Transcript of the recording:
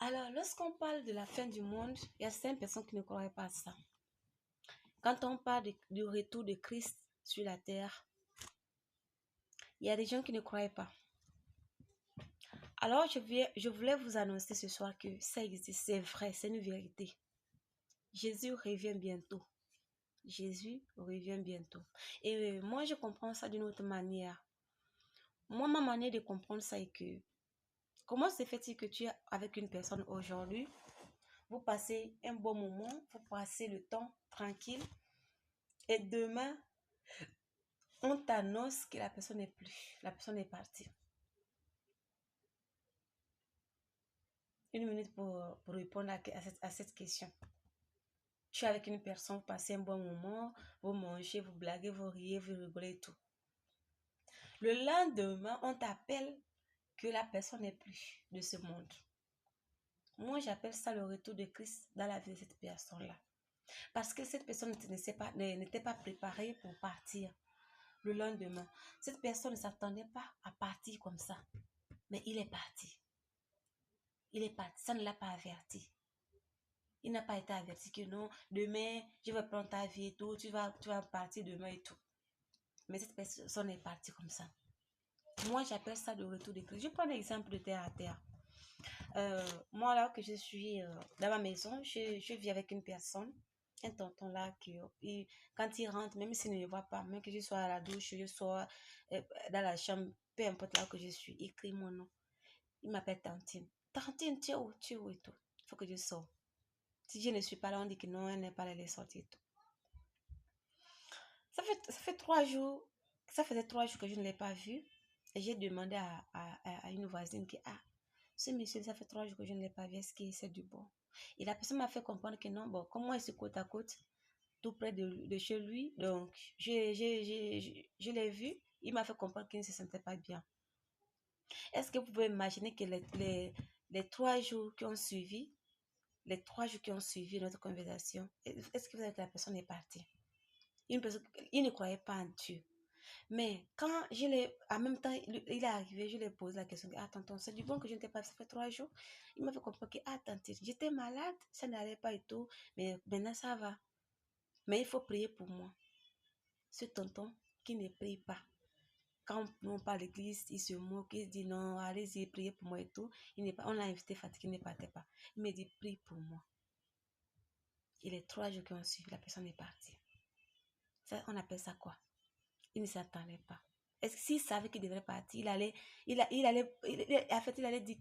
Alors, lorsqu'on parle de la fin du monde, il y a certaines personnes qui ne croient pas à ça. Quand on parle du retour de Christ sur la terre, il y a des gens qui ne croient pas. Alors, je voulais vous annoncer ce soir que ça existe, c'est vrai, c'est une vérité. Jésus revient bientôt. Jésus revient bientôt. Et moi, je comprends ça d'une autre manière. Moi, ma manière de comprendre ça est que, comment se fait-il que tu es avec une personne aujourd'hui, vous passez un bon moment, vous passez le temps tranquille, et demain, on t'annonce que la personne n'est plus, la personne est partie. Une minute pour répondre à cette question. Tu es avec une personne, vous passez un bon moment, vous mangez, vous blaguez, vous riez, vous rigolez et tout. Le lendemain, on t'appelle que la personne n'est plus de ce monde. Moi, j'appelle ça le retour de Christ dans la vie de cette personne-là. Parce que cette personne n'était pas préparée pour partir le lendemain. Cette personne ne s'attendait pas à partir comme ça. Mais il est parti. Il est parti. Ça ne l'a pas averti. Il n'a pas été averti que non, demain, je vais prendre ta vie et tout, tu vas partir demain et tout. Mais cette personne est partie comme ça. Moi, j'appelle ça le retour de Christ. Je prends l'exemple de terre à terre. Moi, là que je suis dans ma maison, je vis avec une personne, un tonton là, quand il rentre, même s'il ne me voit pas, même que je sois à la douche, je sois dans la chambre, peu importe là que je suis, il crie mon nom. Il m'appelle Tantine. Tantine, tu es où? Tu es où et tout? Il faut que je sorte. Si je ne suis pas là, on dit que non, elle n'est pas là, elle est sortie et tout. Ça fait 3 jours, ça faisait 3 jours que je ne l'ai pas vu. Et j'ai demandé à une voisine qui, ce monsieur, ça fait 3 jours que je ne l'ai pas vu, est-ce que c'est du bon? Et la personne m'a fait comprendre que non, bon, comme moi, je suis côte à côte, tout près de chez lui, donc je l'ai vu, il m'a fait comprendre qu'il ne se sentait pas bien. Est-ce que vous pouvez imaginer que les 3 jours qui ont suivi, notre conversation, est-ce que vous savez que la personne est partie? Il ne croyait pas en Dieu. Mais quand en même temps, il est arrivé, je lui ai posé la question, tonton, c'est du bon que je ne t'ai pas vu, ça fait 3 jours. Il m'a fait comprendre que, tante, j'étais malade, ça n'allait pas et tout, mais maintenant ça va. Mais il faut prier pour moi. Ce tonton qui ne prie pas. Quand on parle d'église, il se moque, il dit non, allez-y, priez pour moi et tout. On l'a invité fatigué, il ne partait pas. Il me dit, prie pour moi. Et les 3 jours qui ont suivi, la personne est partie. Ça, on appelle ça quoi? Il ne s'attendait pas. Est-ce que s'il savait qu'il devrait partir, il allait dire